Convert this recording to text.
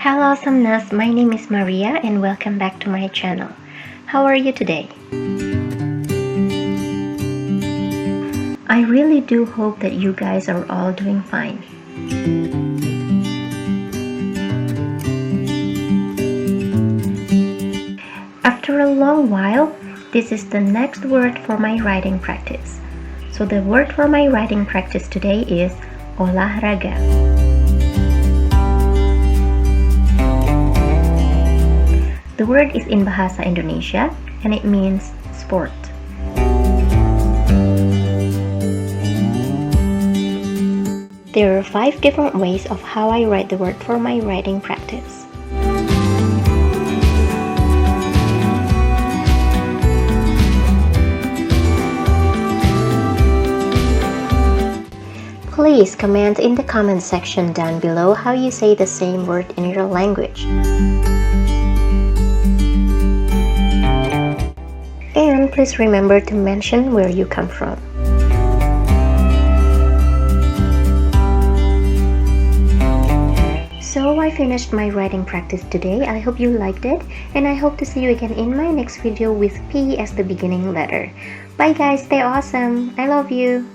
Hello Awesomeness, my name is Maria and welcome back to my channel. How are you today? I really do hope that you guys are all doing fine. After a long while, this is the next word for my writing practice. So the word for my writing practice today is Olah Raga. The word is in Bahasa Indonesia and it means sport. There are 5 different ways of how I write the word for my writing practice. Please comment in the comment section down below how you say the same word in your language. And please remember to mention where you come from. So I finished my writing practice today. I hope you liked it and I hope to see you again in my next video with P as the beginning letter. Bye guys, stay awesome. I love you.